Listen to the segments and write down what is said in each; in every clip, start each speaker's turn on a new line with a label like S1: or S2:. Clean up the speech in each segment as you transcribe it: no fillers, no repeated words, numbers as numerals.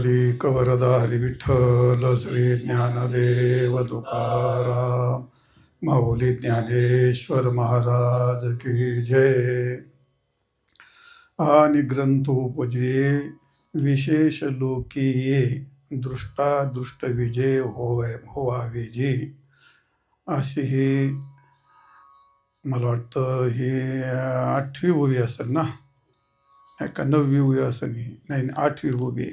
S1: श्री कवरदा हरी विठ्ठल श्री ज्ञानदेव तुकाराम माऊली ज्ञानेश्वर महाराज की जय. आणि ग्रंथोपजे विशेष लोकीये दृष्टादृष्ट विजय होवावे जी. अशी ही मला वाटतं ही 8वी ओवी असेल ना, नाही का 9वी ओवी असेल ही, नाही 8वी ओवी.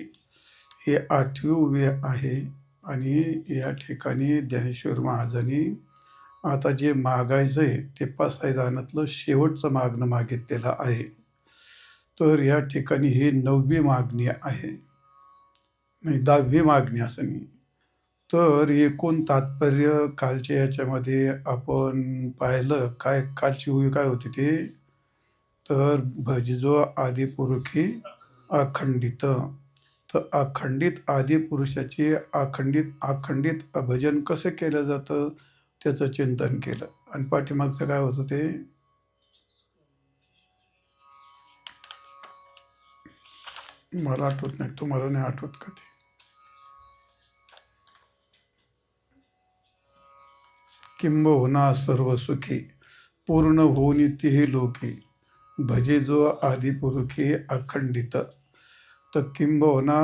S1: ही 8वी ओवी आहे. आणि या ठिकाणी ज्ञानेश्वर महाराजांनी आता जे मागायचं आहे ते पसायदानातलं शेवटचं मागणं मागितलेलं आहे. तर या ठिकाणी ही 9वी मागणी आहे, नाही 10वी मागणी असं नाही. तर एकूण तात्पर्य कालच्या याच्यामध्ये आपण पाहिलं. काय कालची ओवी काय होती ते, तर भजिजो आदिपुरुषी अखंडित. तर अखंडित आदिपुरुषाचे अखंडित भजन कसं केलं जातं त्याचं चिंतन केलं. आणि पाठीमागचं काय होतं ते, मला आठवत नाही, तुम्हाला नाही आठवत का ते. किंबहुना सर्व सुखी पूर्ण होऊन तेही लोके भजे जो आदिपुरुषी अखंडित. तर किंबहुना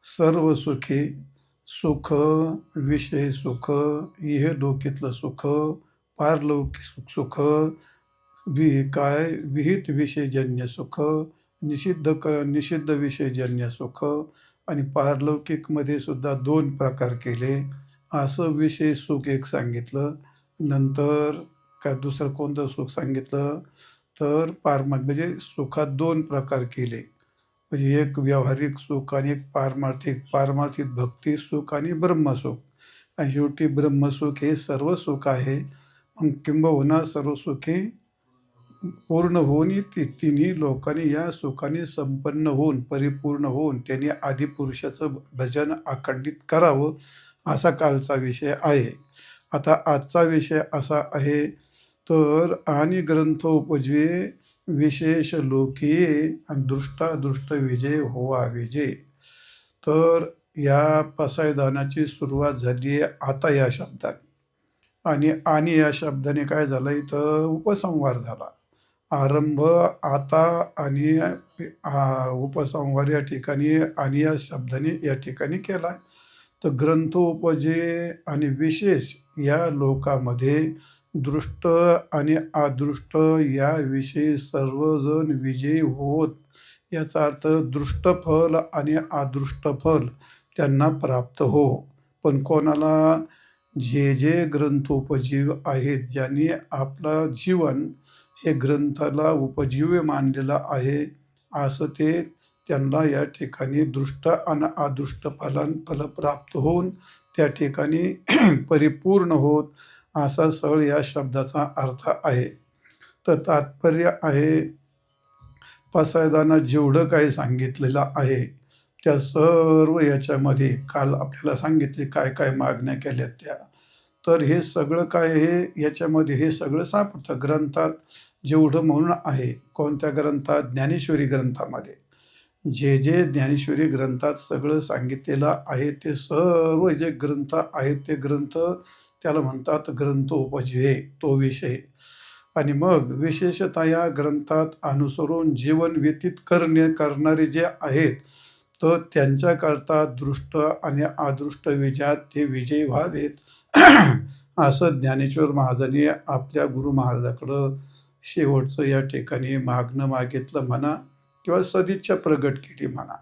S1: सर्व सुखी, सुख विषय सुख, इह लोकीतलं सुख, पारलौकिक सुख, काय विहित विषयजन्य सुख, निषिद्ध विषयजन्य सुख, आणि पारलौकिकमध्ये सुद्धा 2 प्रकार केले. असं विषय सुख एक सांगितलं. नंतर काय दुसरं कोणतं सुख सांगितलं, तर म्हणजे सुखात 2 प्रकार केले. म्हणजे एक व्यावहारिक सुख आणि एक पारमार्थिक भक्ती सुख आणि ब्रह्मसुख. आणि शेवटी ब्रह्मसुख हे सर्व सुख आहे. मग किंबहुना सर्व सुखे पूर्ण होऊन तिन्ही लोकांनी या सुखाने संपन्न होऊन परिपूर्ण होऊन त्यांनी आदिपुरुषाचं भजन अखंडित करावं, असा कालचा विषय आहे. आता आजचा विषय असा आहे, तर आणि ग्रंथ उपजवे विशेष लोकीये आणि दृष्टादृष्ट विजय होवावे जे. तर या पसायदानाची सुरुवात झाली आहे आता या शब्दाने. आणि या शब्दाने काय झालं, इथं उपसंहार झाला. आरंभ आता आणि उपसंहार या ठिकाणी आणि या शब्दाने या ठिकाणी केला. तर ग्रंथोपजे आणि विशेष या लोकामध्ये दृष्ट आणि अदृष्ट याविषयी सर्वजण विजयी होत. याचा अर्थ दृष्टफल आणि अदृष्टफल त्यांना प्राप्त हो. पण कोणाला, जे ग्रंथोपजीव आहेत, ज्यांनी आपलं जीवन हे ग्रंथाला उपजीव्य मानलेलं आहे, असं ते त्यांना या ठिकाणी दृष्ट आणि अदृष्ट फल प्राप्त होऊन त्या ठिकाणी परिपूर्ण होत, असा सरळ या शब्दाचा अर्थ आहे. तर तात्पर्य आहे, पसायदाना जेवढं काही सांगितलेलं आहे त्या सर्व याच्यामध्ये काल आपल्याला सांगितले काय काय मागण्या केल्यात त्या. तर हे सगळं काय हे याच्यामध्ये हे सगळं सापडतं ग्रंथात. जेवढं म्हणून आहे, कोणत्या ग्रंथात, ज्ञानेश्वरी ग्रंथामध्ये. जे ज्ञानेश्वरी ग्रंथात सगळं सांगितलेलं आहे ते सर्व जे ग्रंथ आहेत ते ग्रंथ त्याला म्हणतात ग्रंथोपजे, तो विषय. आणि मग विशेषतः या ग्रंथात अनुसरून जीवन व्यतीत करणारे जे आहेत, तर त्यांच्याकरता दृष्ट आणि अदृष्ट विजयात ते विजयी व्हावेत असं ज्ञानेश्वर महाराजांनी आपल्या गुरु महाराजाकडं शेवटचं या ठिकाणी मागणं मागितलं म्हणा, किंवा सदिच्छा प्रगट केली म्हणा.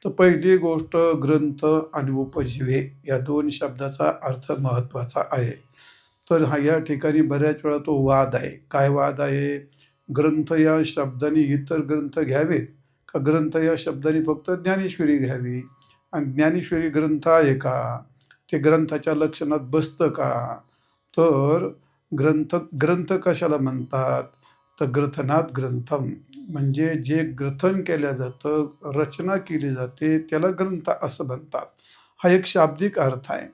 S1: तर पहिली गोष्ट ग्रंथ आणि उपजीवे या 2 शब्दाचा अर्थ महत्त्वाचा आहे. तर या ठिकाणी बऱ्याच वेळा तो वाद आहे. काय वाद आहे, ग्रंथ या शब्दाने इतर ग्रंथ घ्यावेत का ग्रंथ या शब्दाने फक्त ज्ञानेश्वरी घ्यावी, आणि ज्ञानेश्वरी ग्रंथ आहे का, ते ग्रंथाच्या लक्षणात बसतं का. तर ग्रंथ कशाला म्हणतात, तर ग्रथनात ग्रंथम, म्हणजे जे ग्रथन केलं जातं, रचना केली जाते, त्याला ग्रंथ असं म्हणतात. हा एक शाब्दिक अर्थ आहे.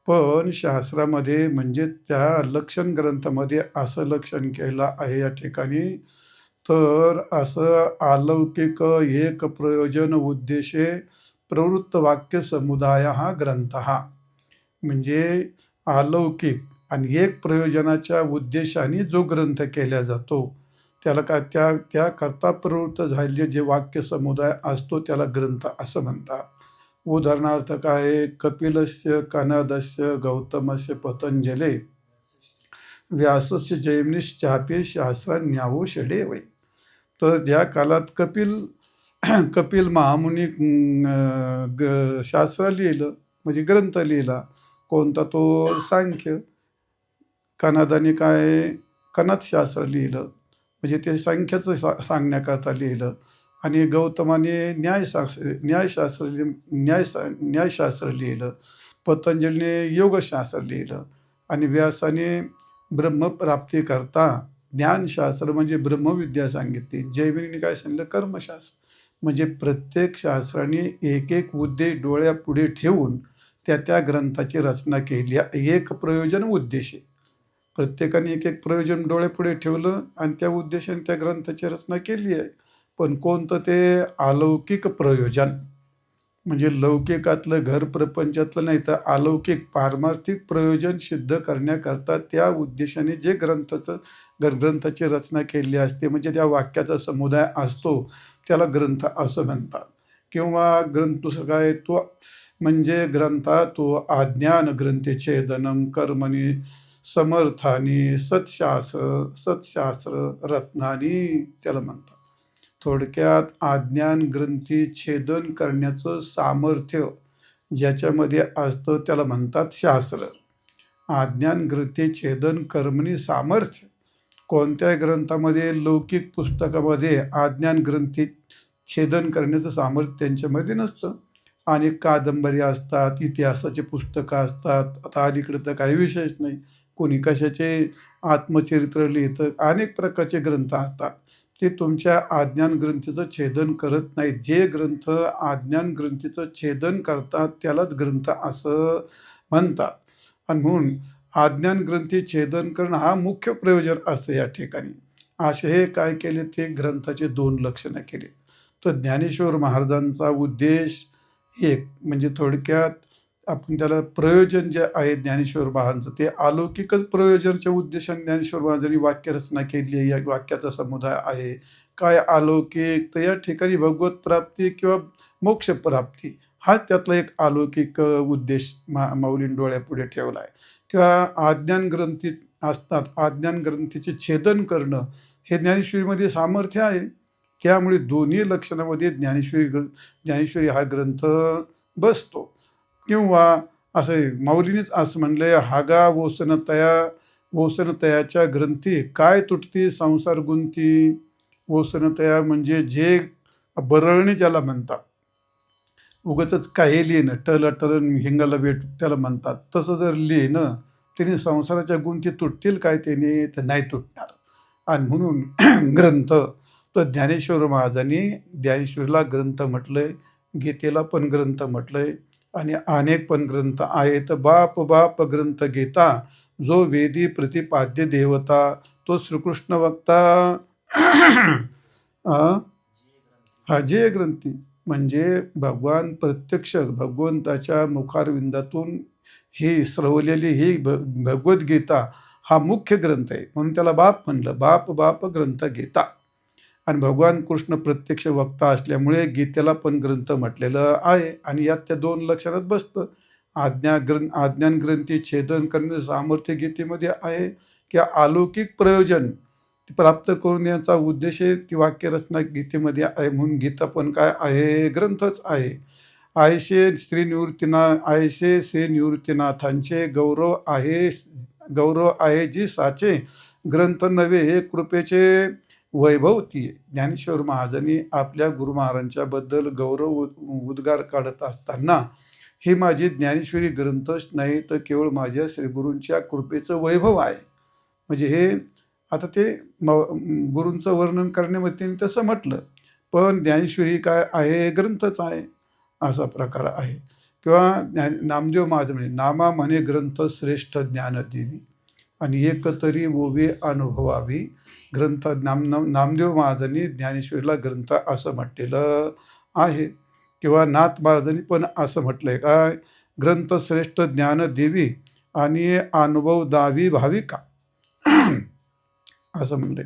S1: पण शास्त्रामध्ये म्हणजे त्या लक्षण ग्रंथामध्ये असं लक्षण केलं आहे या ठिकाणी, तर असं अलौकिक एक प्रयोजन उद्देशे प्रवृत्त वाक्य समुदाय हा ग्रंथ हा म्हणजे अलौकिक आणि एक प्रयोजनाच्या उद्देशाने जो ग्रंथ केला जातो त्याला काय त्याकरता प्रवृत्त झालेले जे वाक्य समुदाय असतो त्याला ग्रंथ असं म्हणतात. उदाहरणार्थ काय, कपिलस्य कनादस्य गौतमस्य पतंजले व्यासस्य जैमिनिश्चापे शास्त्रान्यावोषधे वै. तर ज्या कालात कपिल महामुनी शास्त्र लिहिलं म्हणजे ग्रंथ लिहिला. कोणता तो? सांख्य. कनादाने काय कनादशास्त्र लिहिलं म्हणजे ते सांख्याचं सांगण्याकरता लिहिलं. आणि गौतमाने न्यायशास्त्र लिहिलं. पतंजलीने योगशास्त्र लिहिलं. आणि व्यासाने ब्रह्मप्राप्तीकरता ज्ञानशास्त्र म्हणजे ब्रह्मविद्या सांगितली. जैमिनीने काय सांगितलं? कर्मशास्त्र. म्हणजे प्रत्येक शास्त्राने एक एक उद्देश डोळ्यापुढे ठेवून त्या ग्रंथाची रचना केली. एक प्रयोजन उद्देश आहे. प्रत्येकाने एक एक प्रयोजन डोळ्यापुढे ठेवलं आणि त्या उद्देशाने त्या ग्रंथाची रचना केली आहे. पण कोणतं? ते अलौकिक प्रयोजन. म्हणजे लौकिकातलं घर प्रपंचातलं नाही तर अलौकिक पारमार्थिक प्रयोजन सिद्ध करण्याकरता त्या उद्देशाने जे ग्रंथाची रचना केली असते म्हणजे त्या वाक्याचा समुदाय असतो त्याला ग्रंथ असं म्हणतात. किंवा ग्रंथ दुसरं काय तो म्हणजे ग्रंथा तो अज्ञान ग्रंथेच्छेदनम कर्मणी समर्थानी सत्शास्त्र रत्नानी त्याला म्हणतात. थोडक्यात अज्ञान ग्रंथी छेदन करण्याचं सामर्थ्य ज्याच्यामध्ये असतं त्याला म्हणतात शास्त्र. अज्ञान ग्रंथी छेदन कर्मणी सामर्थ्य. कोणत्याही ग्रंथामध्ये लौकिक पुस्तकामध्ये अज्ञान ग्रंथी छेदन करण्याचं सामर्थ्य त्यांच्यामध्ये नसतं. अनेक कादंबरी असतात, इतिहासाचे पुस्तकं असतात. आता अलीकडे तर काही विशेष नाही, कोणी कशाचे आत्मचरित्र लिहितं, अनेक प्रकारचे ग्रंथ असतात. ते तुमच्या अज्ञान ग्रंथीचं छेदन करत नाहीत. जे ग्रंथ अज्ञान ग्रंथीचं छेदन करतात त्यालाच ग्रंथ असं म्हणतात. आणि म्हणून अज्ञान ग्रंथी छेदन करणं हा मुख्य प्रयोजन असतं या ठिकाणी. असे हे काय केले? ते ग्रंथाचे 2 लक्षणं केली. तर ज्ञानेश्वर महाराजांचा उद्देश एक म्हणजे थोडक्यात आपण त्याला प्रयोजन जे आहे ज्ञानेश्वर महाराजांचं ते अलौकिकच प्रयोजनाच्या उद्देशाने ज्ञानेश्वर महाराजांनी वाक्यरचना केली आहे. या वाक्याचा समुदाय आहे. काय अलौकिक? तर या ठिकाणी भगवत प्राप्ती किंवा मोक्ष प्राप्ती हा त्यातला एक अलौकिक उद्देश माऊलींनी डोळ्यापुढे ठेवला आहे. किंवा अज्ञान ग्रंथी असतात, अज्ञान ग्रंथीचे छेदन करणं हे ज्ञानेश्वरीमध्ये सामर्थ्य आहे. त्यामुळे दोन्ही लक्षणामध्ये ज्ञानेश्वरी हा ग्रंथ बसतो. किंवा असं माऊलीनेच असं म्हणलंय, हागा वोसनतयाच्या ग्रंथी काय तुटती संसार गुंती. वोसनतया म्हणजे जे बरळणे ज्याला म्हणतात, उगाचच काही लिहिणं टलटलन हिंगाला भेट त्याला म्हणतात, तसं जर लिहिणं त्याने संसाराच्या गुंती तुटतील काय? त्याने तर नाही तुटणार. आणि म्हणून ग्रंथ तर ज्ञानेश्वर महाराजांनी ज्ञानेश्वरीला ग्रंथ म्हटलंय, गीतेला पण ग्रंथ म्हटलंय आणि अनेक पण ग्रंथ आहेत. बाप बाप ग्रंथ गीता जो वेदी प्रतिपाद्य देवता तो श्रीकृष्ण वक्ता हा जे ग्रंथी म्हणजे भगवान प्रत्यक्ष भगवंताच्या मुखारविंदातून ही श्रवलेली ही भगवद्गीता हा मुख्य ग्रंथ आहे. म्हणून त्याला बाप म्हणलं. बाप बाप ग्रंथ गीता. आणि भगवान कृष्ण प्रत्यक्ष वक्ता असल्यामुळे गीतेला पण ग्रंथ म्हटलेलं आहे. आणि यात त्या 2 लक्षणात बसतं. अज्ञान ग्रंथी छेदन करण्याचं सामर्थ्य गीतेमध्ये आहे की अलौकिक प्रयोजन प्राप्त करून याचा उद्देश ती वाक्यरचना गीतेमध्ये आहे. म्हणून गीता पण काय आहे? ग्रंथच आहे. आयशे श्री निवृत्तीनाथांचे गौरव आहे जी साचे ग्रंथ नव्हे हे कृपेचे वैभव ती. ज्ञानेश्वर महाराजांनी आपल्या गुरु महाराजांच्याबद्दल गौरव उद्गार काढत असताना ही माझी ज्ञानेश्वरी ग्रंथच नाही तर केवळ माझ्या श्रीगुरूंच्या कृपेचं वैभव आहे. म्हणजे हे आता ते गुरूंचं वर्णन करण्यामध्ये त्यांनी तसं म्हटलं, पण ज्ञानेश्वरी काय आहे? ग्रंथच आहे असा प्रकार आहे. किंवा नामदेव महाराज म्हणे, नामा म्हणे ग्रंथ श्रेष्ठ ज्ञानदेवी आणि एकतरी ओवे अनुभवावी. ग्रंथ नामदेव महाराजांनी ज्ञानेश्वरीला ग्रंथ असं म्हटलेलं आहे. किंवा नाथ महाराजांनी पण असं म्हटलंय काय, ग्रंथ श्रेष्ठ ज्ञान देवी आणि अनुभव दावी भाविका असं म्हणलंय.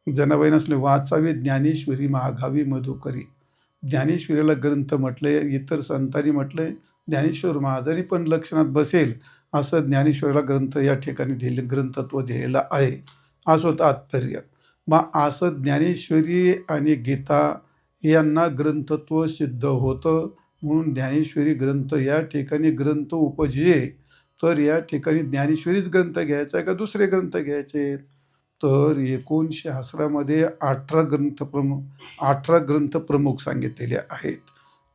S1: जनाबाई नसले वाचावी ज्ञानेश्वरी मागावी मधुकरी. ज्ञानेश्वरीला ग्रंथ म्हटलंय, इतर संतांनी म्हटलंय, ज्ञानेश्वर महाराजांनी पण लक्षणात बसेल असं ज्ञानेश्वरीला ग्रंथ या ठिकाणी ग्रंथत्व दिलेलं आहे, असं तात्पर्य. मग असं ज्ञानेश्वरी आणि गीता यांना ग्रंथत्व सिद्ध होतं, म्हणून ज्ञानेश्वरी ग्रंथ या ठिकाणी ग्रंथ उपजिये. तर या ठिकाणी ज्ञानेश्वरीच ग्रंथ घ्यायचा आहे का दुसरे ग्रंथ घ्यायचे? तर एकूण शास्त्रामध्ये 18 ग्रंथ प्रमुख सांगितलेले आहेत.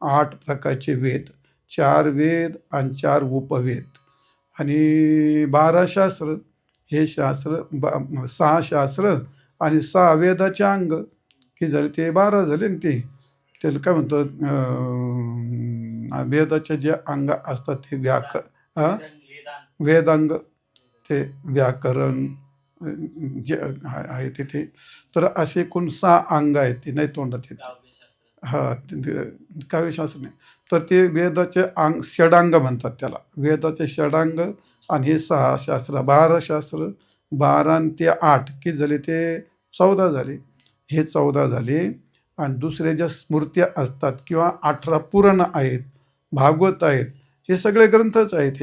S1: 8 प्रकारचे वेद, 4 वेद आणि 4 उपवेद आणि 12 शास्त्र. हे शास्त्र 6 शास्त्र आणि 6 वेदाचे अंग, की झाले ते 12 झाले ना. ते त्याला काय म्हणतात, वेदाचे जे अंग असतात ते वेदांग, ते व्याकरण जे आहे तिथे. तर असे एकूण 6 अंग आहेत, ते नाही तोंडात येत. हां, काव्यशास्त्र नाही. तर ते वेदाचे षडांग म्हणतात त्याला, वेदाचे षडांग. आणि हे 6 शास्त्र, 12 शास्त्र, 12 आणि ते 8 किती झाले, ते 14 झाले. हे 14 झाले. आणि दुसरे ज्या स्मृत्या असतात किंवा 18 पुराण आहेत, भागवत आहेत, हे सगळे ग्रंथच आहेत.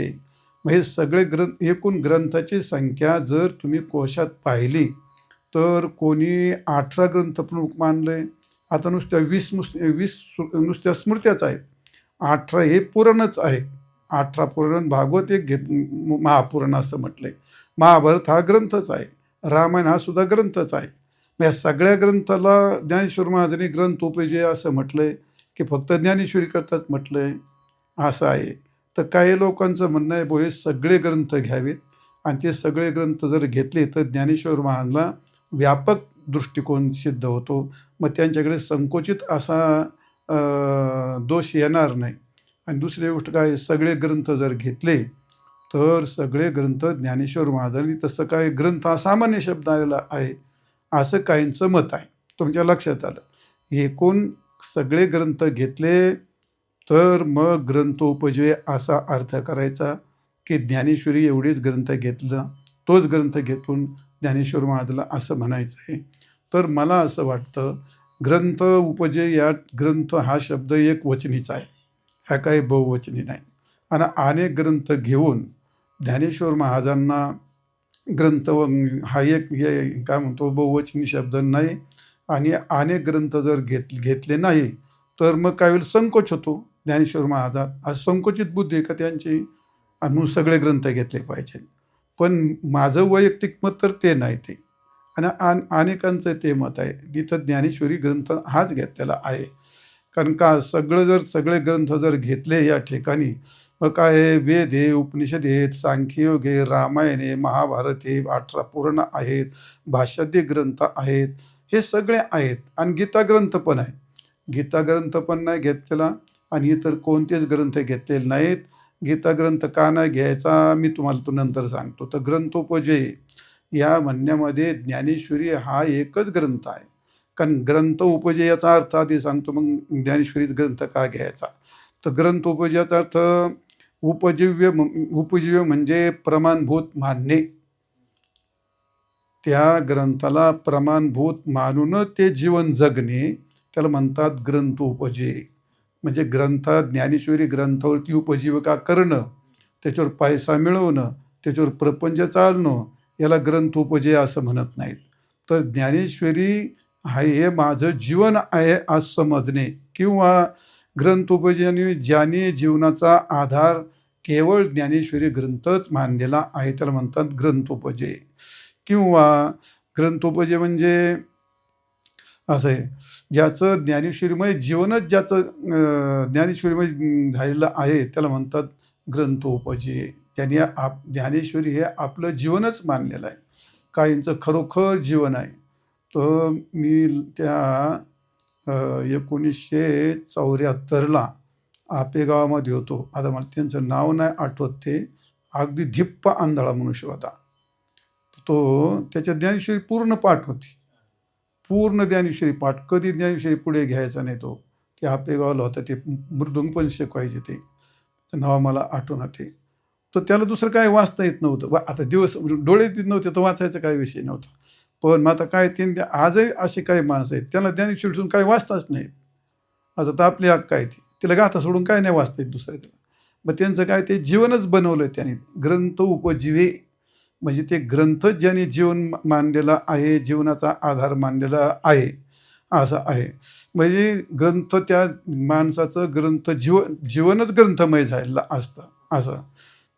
S1: हे सगळे ग्रंथ, एकूण ग्रंथाची संख्या जर तुम्ही कोशात पाहिली तर कोणी 18 ग्रंथ प्रमुख मानले. आता नुसत्या 20 नुसत्या स्मृत्याच आहेत. 18 हे पुराणच आहेत. 18 पुराण, भागवत एक महापुराण असं म्हटलंय. महाभारत हा ग्रंथच आहे. रामायण हा सुद्धा ग्रंथच आहे. मग या सगळ्या ग्रंथाला ज्ञानेश्वर महाराजांनी ग्रंथ उपजय असं म्हटलंय की फक्त ज्ञानेश्वरी करताच म्हटलंय, असं आहे. तर काही लोकांचं म्हणणं आहे, हे सगळे ग्रंथ घ्यावेत आणि ते सगळे ग्रंथ जर घेतले तर ज्ञानेश्वर महाराजांना व्यापक दृष्टिकोन सिद्ध होतो. मग त्यांच्याकडे संकुचित असा दोष येणार नाही. आणि दुसरी गोष्ट काय, सगळे ग्रंथ जर घेतले तर सगळे ग्रंथ ज्ञानेश्वर महाराजांनी, तसं काय ग्रंथ हा सामान्य शब्द आलेला आहे असं काहींचं मत आहे. तुमच्या लक्षात आलं. एकूण सगळे ग्रंथ घेतले तर मग ग्रंथोपजय असा अर्थ करायचा की ज्ञानेश्वरी एवढेच ग्रंथ घेतलं, तोच ग्रंथ घेतून ज्ञानेश्वर महाराजाला असं म्हणायचं आहे. तर मला असं वाटतं, ग्रंथ उपजय या ग्रंथ हा शब्द एक वचनीचा आहे, हा काही बहुवचनी नाही. आणि अनेक ग्रंथ घेऊन ज्ञानेश्वर महाराजांना ग्रंथ हा एक काय म्हणतो बहुवचनी शब्द नाही. आणि अनेक ग्रंथ जर घेतले नाही तर मग काही वेळेला संकोच होतो ज्ञानेश्वर महाराजात. आज संकुचित बुद्धी आहे का त्यांची, आणि म्हणून सगळे ग्रंथ घेतले पाहिजे. पण माझं वैयक्तिक मत तर ते नाही. ते आणि अनेकांचं ते मत आहे, तिथं ज्ञानेश्वरी ग्रंथ हाच घेतलेला आहे. कारण का, सगळे ग्रंथ जर घेतले या ठिकाणी, मग काय आहे, वेद हे, उपनिषद आहेत, सांख्ययोग आहे, रामायण आहे, महाभारत आहे, 18 पुराण आहेत, भाष्यादी ग्रंथ आहेत, हे सगळे आहेत. आणि गीता ग्रंथ पण आहे. गीता ग्रंथ पण नाही घेतलेला आणि इतर कोणतेच ग्रंथ घेतलेले नाहीत. गीता ग्रंथ का नाही घ्यायचा मी तुम्हाला तो नंतर सांगतो. तर ग्रंथोपजय या म्हणण्यामध्ये ज्ञानेश्वरी हा एकच ग्रंथ आहे. कारण ग्रंथ उपजय याचा अर्थ आधी सांगतो, मग ज्ञानेश्वरीच ग्रंथ का घ्यायचा. तर ग्रंथ उपजयाचा अर्थ उपजीव्य म्हणजे प्रमाणभूत मानणे. त्या ग्रंथाला प्रमाणभूत मानूनच ते जीवन जगणे, त्याला म्हणतात ग्रंथ उपजय. म्हणजे ग्रंथात ज्ञानेश्वरी ग्रंथावरती उपजीविका करणं, त्याच्यावर पैसा मिळवणं, त्याच्यावर प्रपंच चालणं, याला ग्रंथ उपजय असं म्हणत नाहीत. तर ज्ञानेश्वरी हे माझं जीवन आहे असं समजणे, किंवा ग्रंथ उपजयाने ज्याने जीवनाचा आधार केवळ ज्ञानेश्वरी ग्रंथच मानलेला आहे, त्याला म्हणतात ग्रंथोपजय. किंवा ग्रंथोपजय म्हणजे असं आहे, ज्याचं ज्ञानेश्वरीमध्ये जीवनच ज्याचं ज्ञानेश्वरीमध्ये झालेलं आहे त्याला म्हणतात ग्रंथोपजय. त्याने ज्ञानेश्वरी हे आपलं जीवनच मानलेलं आहे. काहींचं खरोखर जीवन आहे. तर मी त्या 1974ला आपेगावामध्ये होतो. आता मला त्यांचं नाव नाही आठवत. ते अगदी धिप्प आंधळा मनुष्य होता. तो त्याच्या ज्ञानेश्वरी पूर्ण पाठ होती, पूर्ण ज्ञानेश्वरी पाठ. कधी ज्ञानेश्वरी पुढे घ्यायचा नाही तो. ते आपेगावला होता, ते मृदुंग पण शिकवायचे ते नाव मला आठवणार ते. तर त्याला दुसरं काय वाचता येत नव्हतं. आता दिवस डोळे देत नव्हते तर वाचायचा काही विषय नव्हता. पण मग आता काय ते आजही असे काही माणसं आहेत त्यांना ज्ञानेश्वरी सोडून काही वाचताच नाहीत. आता तर आपली हक्क आहे ती, तिला गाथा सोडून काय नाही वाचता येत दुसऱ्या तिला. मग त्यांचं काय ते जीवनच बनवलं त्याने, ग्रंथ उपजीवे. म्हणजे ते ग्रंथच ज्याने जीवन मानलेला आहे, जीवनाचा आधार मानलेला आहे, असं आहे. म्हणजे ग्रंथ त्या माणसाचं जीवनच ग्रंथमय झालेलं असतं असं.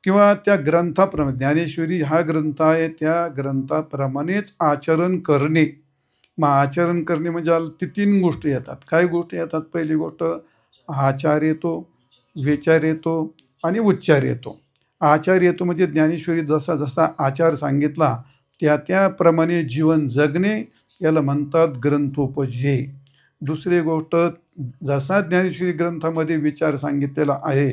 S1: किंवा त्या ग्रंथाप्रमाणे ज्ञानेश्वरी हा ग्रंथ आहे, त्या ग्रंथाप्रमाणेच आचरण करणे. मग आचरण करणे म्हणजे ते 3 गोष्टी येतात. काय गोष्टी येतात? पहिली गोष्ट आचार येतो, विचार येतो आणि उच्चार येतो. आचार येतो म्हणजे ज्ञानेश्वरी जसा जसा आचार सांगितला त्याप्रमाणे जीवन जगणे, याला म्हणतात ग्रंथोपजे. दुसरी गोष्ट, जसा ज्ञानेश्वरी ग्रंथामध्ये विचार सांगितलेला आहे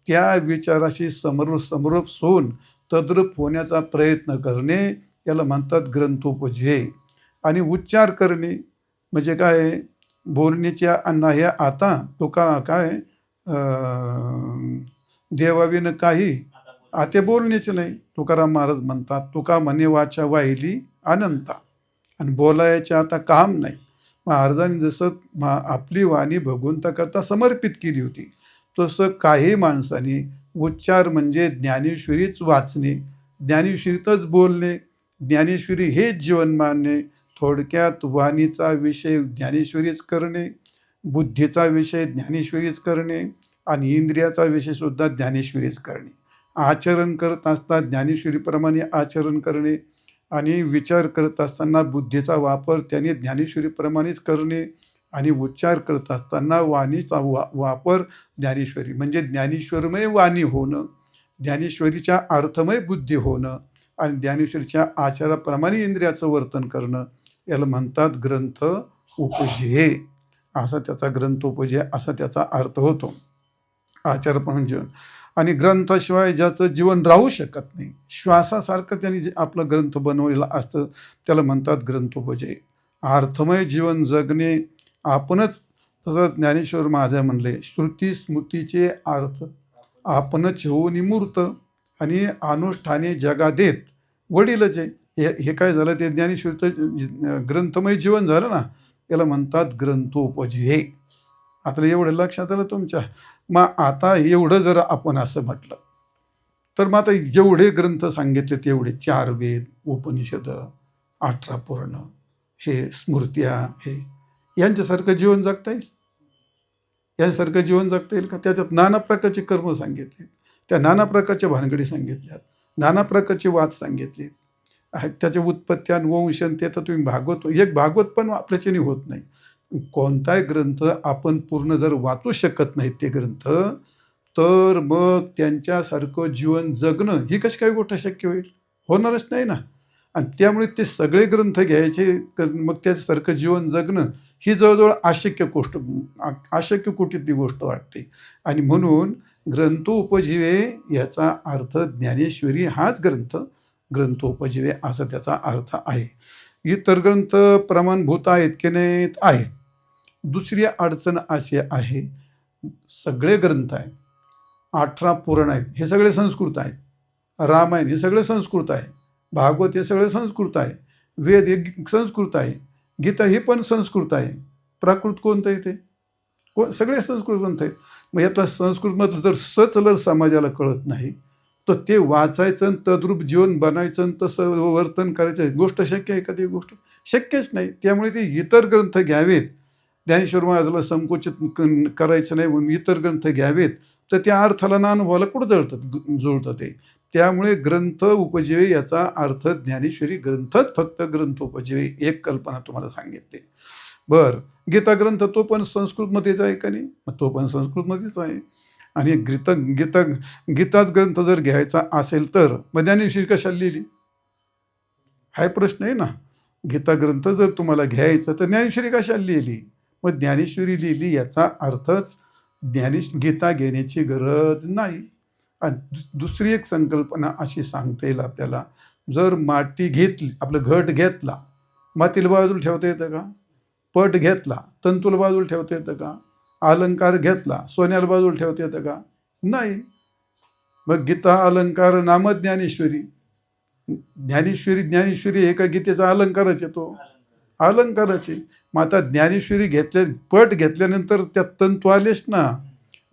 S1: त्या विचाराशी समरस होऊन तद्रूप होण्याचा प्रयत्न करणे, याला म्हणतात ग्रंथोपजे. आणि उच्चार करणे म्हणजे काय? बोलण्याच्या अण्णा हे आता तुका काय देवाविन काही आते बोलण्याचे नाही. तुकाराम महाराज म्हणतात, तुका म्हणे वाचा वाहिली अनंता, आणि बोलायचे आता काम नाही. महाराजांनी जसं आपली वाणी भगवंताकरता समर्पित केली होती, तसं काही माणसांनी उच्चार म्हणजे ज्ञानेश्वरीच वाचणे, ज्ञानेश्वरीतच बोलणे, ज्ञानेश्वरी हेच जीवन मानणे. थोडक्यात वाणीचा विषय ज्ञानेश्वरीच करणे, बुद्धीचा विषय ज्ञानेश्वरीच करणे आणि इंद्रियाचा विषयसुद्धा ज्ञानेश्वरीच करणे. आचरण करत असता ज्ञानेश्वरीप्रमाणे आचरण करणे आणि विचार करत असताना बुद्धीचा वापर त्याने ज्ञानेश्वरीप्रमाणेच करणे आणि उच्चार करत असताना वाणीचा वापर ज्ञानेश्वरी म्हणजे ज्ञानेश्वरमय वाणी होणं, ज्ञानेश्वरीच्या अर्थमय बुद्धी होणं आणि ज्ञानेश्वरीच्या आचाराप्रमाणे इंद्रियाचं वर्तन करणं, याला म्हणतात ग्रंथ उपजे. असा त्याचा ग्रंथोपजे असा त्याचा अर्थ होतो. आचारप्रमाणे जीवन. आणि ग्रंथाशिवाय ज्याचं जीवन राहू शकत नाही, श्वासासारखं त्यांनी जे आपलं ग्रंथ बनवलेलं असतं त्याला म्हणतात ग्रंथोपजे. अर्थमय जीवन जगणे आपणच, तसं ज्ञानेश्वर महाराज म्हणले, श्रुती स्मृतीचे अर्थ आपणच होऊन मूर्त आणि अनुष्ठाने जगा देत वडीलच आहे. हे काय झालं? ते ज्ञानेश्वरीचं ग्रंथमय जीवन झालं ना, याला म्हणतात ग्रंथोपजे. आता एवढं लक्षात आलं तुमच्या? मग आता एवढं जर आपण असं म्हटलं तर मग आता जेवढे ग्रंथ सांगितले तेवढे 4 वेद, उपनिषद, 18 पुराण, हे स्मृत्या, हे यांच्यासारखं जीवन जगता येईल? यासारखं जीवन जगता येईल का? त्याच्यात नाना प्रकारचे कर्म सांगितले, त्या नाना प्रकारच्या भानगडी सांगितल्यात, नाना प्रकारचे वाद सांगितले आहेत. त्याच्या उत्पत्ती आणि वंशन ते तर तुम्ही एक भागवत पण आपल्याच्याने होत नाही. कोणताही ग्रंथ आपण पूर्ण जर वाचू शकत नाही ते ग्रंथ, तर मग त्यांच्यासारखं जीवन जगणं ही कशी काही गोष्ट शक्य होईल? होणारच नाही ना. आणि त्यामुळे ते सगळे ग्रंथ घ्यायचे, मग त्याच्यासारखं जीवन जगणं ही जवळजवळ अशक्य कोटीतली गोष्ट वाटते. आणि म्हणून ग्रंथोपजीवे याचा अर्थ ज्ञानेश्वरी हाच ग्रंथोपजीवे असा त्याचा अर्थ आहे. इतर ग्रंथ प्रमाणभूत आहेत की नाहीत? आहेत. दुसरी अडचण अशी आहे, सगळे ग्रंथ आहेत, 18 पुराण आहेत, हे सगळे संस्कृत आहेत, रामायण हे सगळे संस्कृत आहे, भागवत हे सगळे संस्कृत आहे, वेद हे संस्कृत आहे, गीता हे पण संस्कृत आहे, प्राकृत कोणतं आहे ते? सगळे संस्कृत ग्रंथ आहेत. मग यातला संस्कृतमधलं जर सचलर समाजाला कळत नाही तर ते वाचायचं आणि तद्रूप जीवन बनायचं आणि तसं वर्तन करायचं, गोष्ट शक्य आहे का? ती गोष्ट शक्यच नाही. त्यामुळे ते इतर ग्रंथ घ्यावेत. ज्ञानेश्वर महाराजाला संकोचित करायचं नाही म्हणून इतर ग्रंथ घ्यावेत, तर त्या अर्थाला ना अनुभवाला कुठं जुळतं ते. त्यामुळे ग्रंथ उपजीवे याचा अर्थ ज्ञानेश्वरी ग्रंथच फक्त ग्रंथोपजीवे, एक कल्पना तुम्हाला सांगितली. बरं, गीता ग्रंथ तो पण संस्कृतमध्येच आहे का नाही? मग तो पण संस्कृतमध्येच आहे. आणि गीताच ग्रंथ जर घ्यायचा असेल तर मग ज्ञानेश्वरी कशाला लिहिली? हा प्रश्न आहे ना. गीता ग्रंथ जर तुम्हाला घ्यायचं तर ज्ञानेश्वरी कशाला लिहिली? मग ज्ञानेश्वरी लिहिली याचा अर्थच गीता घेण्याची गरज नाही. आणि दुसरी एक संकल्पना अशी सांगता येईल आपल्याला, जर माती घेतली, आपलं घट घेतला, मातीला बाजूला ठेवता येतं का? पट घेतला, तंतूला बाजूला ठेवता येतं का? अलंकार घेतला, सोन्याला बाजूला ठेवता येतं का? नाही. मग गीता अलंकार नामज्ञानेश्वरी, ज्ञानेश्वरी हे का गीतेचा अलंकारच येतो? अलंकारच आहे. मग आता ज्ञानेश्वरी पट घेतल्यानंतर त्यात तंतू आलेच ना,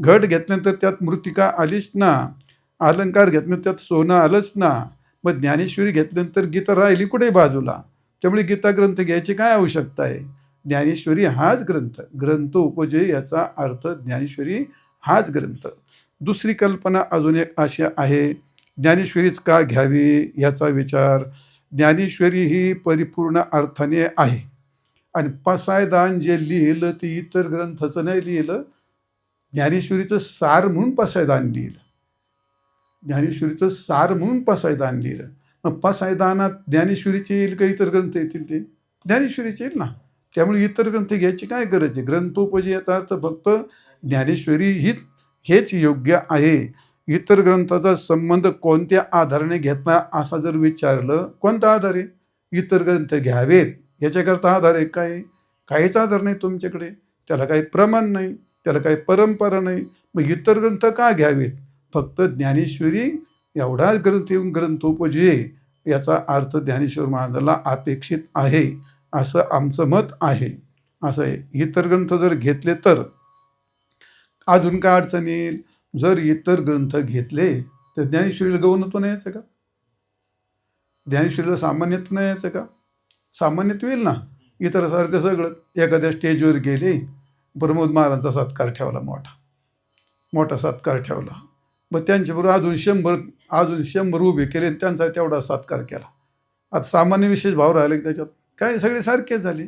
S1: घट घेतल्यानंतर त्यात मृत्तिका आलीच ना, अलंकार घेतल्यानंतर त्यात सोनं आलंच ना. मग ज्ञानेश्वरी घेतल्यानंतर गीता राहिली कुठे बाजूला? त्यामुळे गीता ग्रंथ घ्यायची काय आवश्यकता आहे? ज्ञानेश्वरी हाच ग्रंथ, ग्रंथ उपजय याचा अर्थ ज्ञानेश्वरी हाच ग्रंथ. दुसरी कल्पना अजून एक अशी आहे, ज्ञानेश्वरीच का घ्यावी याचा विचार. ज्ञानेश्वरी ही परिपूर्ण अर्थाने आहे आणि पसायदान जे लिहिलं ते इतर ग्रंथाचं नाही लिहिलं, ज्ञानेश्वरीचं सार म्हणून पसायदान लिहिलं. ज्ञानेश्वरीचं सार म्हणून पसायदान लिहिलं. मग पसायदानात ज्ञानेश्वरीचे येईल का इतर ग्रंथ येतील? ते ज्ञानेश्वरीचे येईल ना. त्यामुळे इतर ग्रंथ घ्यायची काय गरज आहे? ग्रंथोपजी याचा अर्थ फक्त ज्ञानेश्वरी हेच योग्य आहे. इतर ग्रंथाचा संबंध कोणत्या आधाराने घेतला असा जर विचारलं, कोणता आधार आहे? इतर ग्रंथ घ्यावेत याच्याकरता आधार आहे काय? काहीच आधार नाही तुमच्याकडे. त्याला काही प्रमाण नाही, त्याला काही परंपरा नाही. मग इतर ग्रंथ का घ्यावेत? फक्त ज्ञानेश्वरी एवढा ग्रंथ येऊन ग्रंथोपजी याचा अर्थ ज्ञानेश्वर महाराजाला अपेक्षित आहे असं आमचं मत आहे. असं आहे. इतर ग्रंथ जर घेतले तर अजून काय अडचण येईल? जर इतर ग्रंथ घेतले तर ज्ञानेश्वरीला गौणत्व नाही यायचं का? ज्ञानेश्वरीला सामान्यत्व नाही यायचं का? सामान्यत्व येईल ना. इतरासारखं सगळं. एखाद्या स्टेजवर गेले, प्रमोद महाराजांचा सत्कार ठेवला, मोठा सत्कार ठेवला. मग त्यांच्याबरोबर अजून शंभर उभे केले, त्यांचा तेवढा सत्कार केला. आता सामान्य विशेष भाव राहिले त्याच्यात काय? सगळे सारखेच झाले.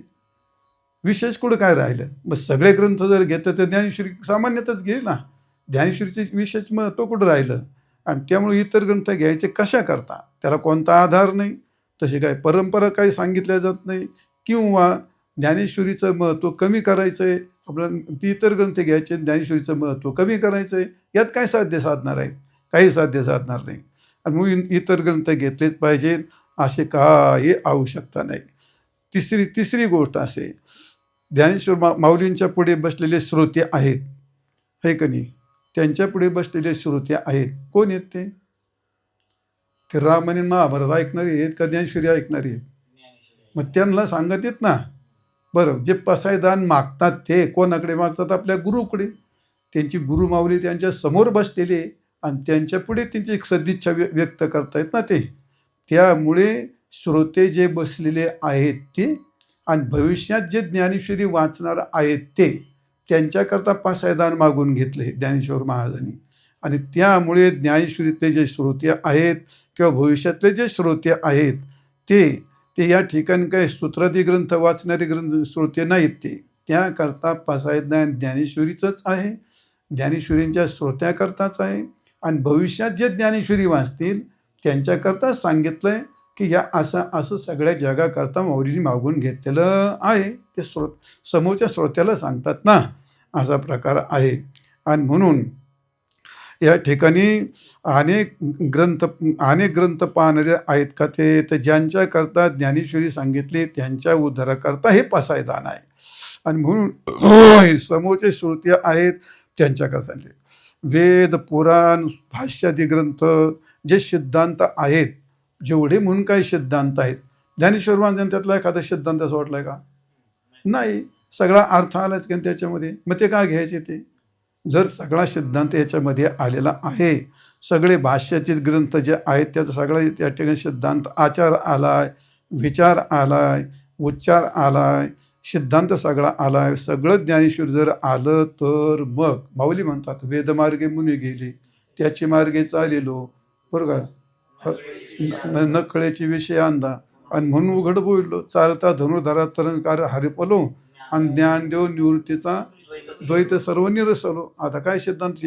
S1: विशेष कुठं काय राहिलं? मग सगळे ग्रंथ जर घेतलं तर ज्ञानेश्वरी सामान्यतच घेईल ना. ज्ञानेश्वरीचे विशेष महत्त्व कुठं राहिलं? आणि त्यामुळे इतर ग्रंथ घ्यायचे कशा करता? त्याला कोणता आधार नाही, तशी काय परंपरा काही सांगितल्या जात नाही, किंवा ज्ञानेश्वरीचं महत्त्व कमी करायचं आहे आपल्याला, ती इतर ग्रंथ घ्यायचे, ज्ञानेश्वरीचं महत्त्व कमी करायचं आहे, यात काय साध्य साधणार आहेत? काही साध्य साधणार नाही. आणि मग इतर ग्रंथ घेतलेच पाहिजे असे काही आवश्यकता नाही. तिसरी गोष्ट असे, ज्ञानेश्वर माऊलींच्या पुढे बसलेले श्रोते आहेत, हे का नाही? त्यांच्या पुढे बसलेले श्रोते आहेत. कोण आहेत ते? ते रामायण महाभारत ऐकणारे आहेत का ज्ञानेश्वरी ऐकणारी आहेत? मग त्यांना सांगत येत ना. बरं, जे पसायदान मागतात ते कोणाकडे मागतात? आपल्या गुरुकडे. त्यांची गुरु माऊली त्यांच्या समोर बसलेले आणि त्यांच्या पुढे त्यांची एक सदिच्छा व्यक्त करतायत ना ते. त्यामुळे श्रोते जे बसलेले आहेत ते आणि भविष्यात जे ज्ञानेश्वरी वाचणार आहेत ते, त्यांच्याकरता पसायदान मागून घेतले ज्ञानेश्वर महाराजांनी. आणि त्यामुळे ज्ञानेश्वरीतले जे श्रोते आहेत किंवा भविष्यातले जे श्रोते आहेत ते या ठिकाणी काही सूत्रादी ग्रंथ वाचणारे श्रोते नाहीत. त्याकरता पसायदान ज्ञानेश्वरीचंच आहे, ज्ञानेश्वरींच्या श्रोत्याकरताच आहे. आणि भविष्यात जे ज्ञानेश्वरी वाचतील त्यांच्याकरता सांगितलंय की या असं सगळ्या जगाकरता माऊलींनी मागून घेतलेलं आहे. ते समोरच्या श्रोत्याला सांगतात ना, असा प्रकार आहे. आणि म्हणून या ठिकाणी अनेक ग्रंथ पाहणारे आहेत का ते, तर ज्यांच्याकरता ज्ञानेश्वरी सांगितली त्यांच्या उद्धाराकरता हे पसायदान आहे. आणि म्हणून समोरचे श्रोते आहेत त्यांच्याकरता सांगितले. वेद, पुराण, भाष्यादी ग्रंथ जे सिद्धांत आहेत, जेवढे म्हणून काही सिद्धांत आहेत, ज्ञानेश्वर महाराजांनी त्यातला एखादा सिद्धांत सोडलाय का? नाही. सगळा अर्थ आलाच की त्याच्यामध्ये. मग ते का घ्यायचे ते? जर सगळा सिद्धांत याच्यामध्ये आलेला आहे, सगळे भाष्याचे ग्रंथ जे आहेत त्याचा सगळा त्या ठिकाणी सिद्धांत, आचार आलाय, विचार आलाय, उच्चार आलाय, सिद्धांत सगळा आलाय, सगळं ज्ञानेश्वर जर आलं तर मग माऊली म्हणतात वेदमार्गे मुनी गेले त्याचे मार्गे चालेलो, बरं का, नकळेचे विषय अंधा आणि म्हणून उघड बोललो, चालता धनुर्धरा तरंकार हरिपलो आणि ज्ञानदेव निवृत्तीचा द्वैत सर्व निरसलो. आता काय सिद्धांत?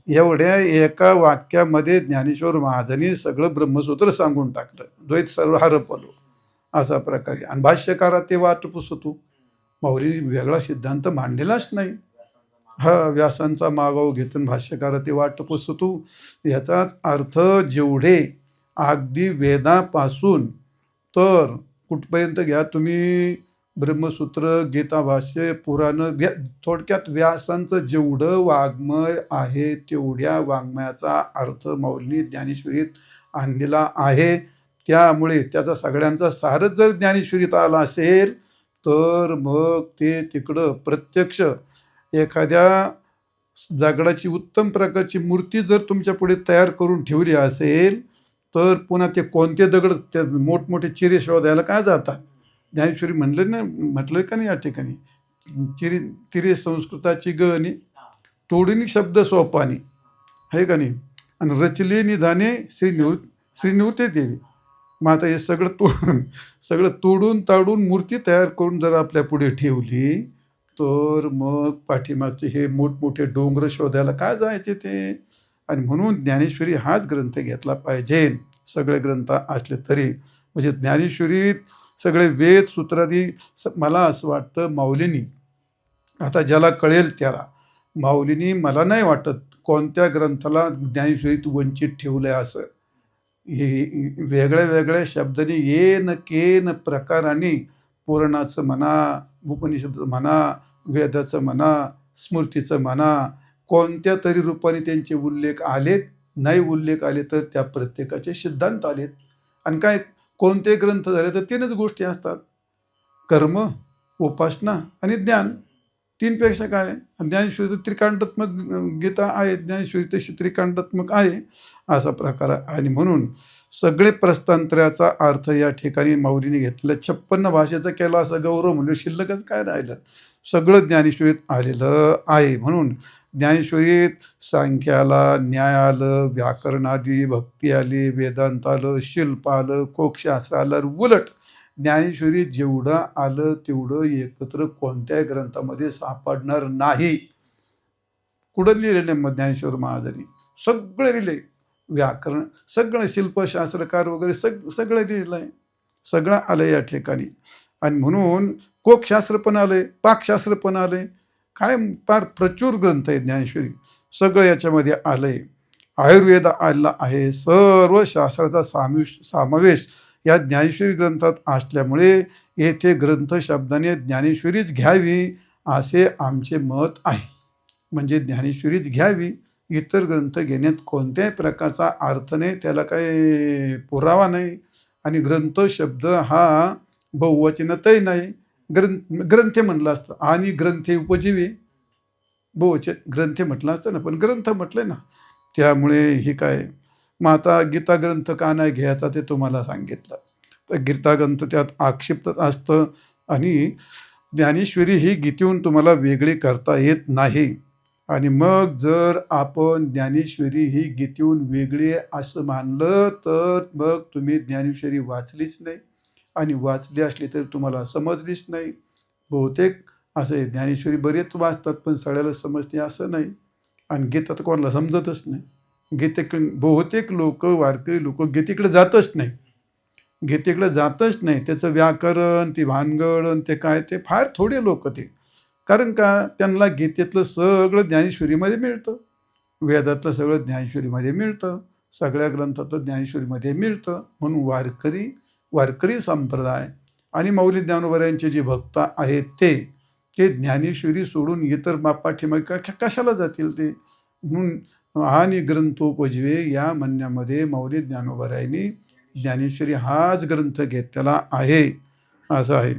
S1: एवढ्या एका वाक्यामध्ये ज्ञानेश्वर महाराजांनी सगळं ब्रह्मसूत्र सांगून टाकलं, द्वैत सर्व हरपलो असा प्रकारे. आणि भाष्यकारात ते वाट पुसतो. माऊली वेगळा सिद्धांत मांडलेलाच नाही. व्यासांचा मागोवा घेतून भाष्यकारात ते वाट पुसतो. याचाच अर्थ जेवढे अगदी वेदापासून तर कुठपर्यंत घ्या तुम्ही, ब्रह्मसूत्र, गीता भाष्य, पुराण, थोडक्यात व्यासांचं जेवढं वाङ्मय आहे तेवढ्या वाङ्मयाचा अर्थ मौलींनी ज्ञानेश्वरीत आणलेला आहे. त्यामुळे त्याचा सगळ्यांचा सारच जर ज्ञानेश्वरीत आला असेल तर मग ते तिकडं प्रत्यक्ष एखाद्या दगडाची उत्तम प्रकारची मूर्ती जर तुमच्या पुढे तयार करून ठेवली असेल तर पुन्हा ते कोणते दगड त्या मोठमोठे चिरे शोधायला काय जातात. ज्ञानेश्वरी म्हटलं का नाही या ठिकाणी, तिरे संस्कृताची गणी तोडणी शब्द सोपानी आहे का नाही, आणि रचले निधाने श्रीनिवृत्ती देवी. मग आता हे सगळं तोडून ताडून मूर्ती तयार करून जर आपल्या पुढे ठेवली तर मग पाठीमागचे हे मोठमोठे डोंगर शोधायला काय जायचे ते. आणि म्हणून ज्ञानेश्वरी हाच ग्रंथ घेतला पाहिजे, सगळे ग्रंथ असले तरी. म्हणजे ज्ञानेश्वरीत सगळे वेद सूत्रादी मला असं वाटतं माऊलींनी, आता ज्याला कळेल त्याला, माऊलींनी मला नाही वाटत कोणत्या ग्रंथाला ज्ञानेश्वरीत वंचित ठेवलं आहे असं. हे वेगळ्या वेगळ्या शब्दांनी येन केन प्रकाराने पुराणाचं म्हणा, उपनिषदाचं म्हणा, वेदाचं म्हणा, स्मृतीचं म्हणा, कोणत्या तरी रूपाने त्यांचे उल्लेख आलेत. नाही उल्लेख आले तर त्या प्रत्येकाचे सिद्धांत आलेत. आणि काय कोणते ग्रंथ झाले तर 3च गोष्टी असतात, कर्म, उपासना आणि ज्ञान. 3पेक्षा काय. ज्ञानेश्वरी त्रिकांडात्मक गीता आहे, ज्ञानेश्वरी तशी त्रिकांडात्मक आहे असा प्रकार आहे. आणि म्हणून सगळे प्रस्तांतराचा अर्थ या ठिकाणी माऊलीने घेतलेला 56 भाषेचा केला असा गौरव म्हणजे शिल्लकच काय राहिलं. सगळं ज्ञानेश्वरीत आलेलं आहे. म्हणून ज्ञानेश्वरीत सांख्य आलं, न्याय आलं, व्याकरण आली, भक्ती आली, वेदांत आलं, शिल्प आलं, कोकशास्त्र आलं. उलट ज्ञानेश्वरीत जेवढं आलं तेवढं एकत्र कोणत्याही ग्रंथामध्ये सापडणार नाही. कुठं लिहिलेलं मग ज्ञानेश्वर महाराजांनी सगळं लिहिले, व्याकरण सगळं, शिल्पशास्त्रकार वगैरे सगळं लिहिलं आहे, सगळं आलं या ठिकाणी. आणि म्हणून कोकशास्त्र पण आलंय, पाकशास्त्र पण आलंय, काय फार प्रचूर ग्रंथ आहे ज्ञानेश्वरी, सगळं याच्यामध्ये आलंय. आयुर्वेद आलेला आहे, सर्व शास्त्राचा समावेश या ज्ञानेश्वरी ग्रंथात असल्यामुळे येथे ग्रंथ शब्दाने ज्ञानेश्वरीच घ्यावी असे आमचे मत आहे. म्हणजे ज्ञानेश्वरीच घ्यावी, इतर ग्रंथ घेण्यात कोणत्याही प्रकारचा अर्थ नाही, त्याला काही पुरावा नाही. आणि ग्रंथ शब्द हा बहुवचनातही नाही, ग्रंथे म्हटलं असतं. आणि ग्रंथे उपजीवी बहुवचन ग्रंथे म्हटलं असतं ना, पण ग्रंथ म्हटलं ना. त्यामुळे हे काय, मग आता गीता ग्रंथ का नाही घ्यायचा ते तुम्हाला सांगितलं. तर गीता ग्रंथ त्यात आक्षिप्त असतं. आणि ज्ञानेश्वरी ही गीतेहून तुम्हाला वेगळी करता येत नाही. आणि मग जर आपण ज्ञानेश्वरी ही गीतेहून वेगळी असं मानलं तर मग तुम्ही ज्ञानेश्वरी वाचलीच नाही, आणि वाचली असली तर तुम्हाला समजलीच नाही. बहुतेक असं आहे, ज्ञानेश्वरी बरेच वाचतात पण सगळ्याला समजते असं नाही. आणि गीता तर कोणाला समजतच नाही. बहुतेक लोक, वारकरी लोक गीतेकडे जातच नाही, गीतेकडे जातच नाही. त्याचं व्याकरण, ती भानगड, ते काय, ते फार थोडे लोक ते. कारण का, त्यांना गीतेतलं सगळं ज्ञानेश्वरीमध्ये मिळतं, वेदातलं सगळं ज्ञानेश्वरीमध्ये मिळतं, सगळ्या ग्रंथातलं ज्ञानेश्वरीमध्ये मिळतं. म्हणून वारकरी संप्रदाय आणि मौली ज्ञानोबा जे भक्त आहेत ते ज्ञानेश्वरी सोडून इतर पाठीमागे कशाला जातील ते. म्हणून आणि ग्रंथोपजीवे या म्हणण्यामध्ये मौली ज्ञानोबा ज्ञानेश्वरी हाच ग्रंथ घेतलेला आहे असं आहे.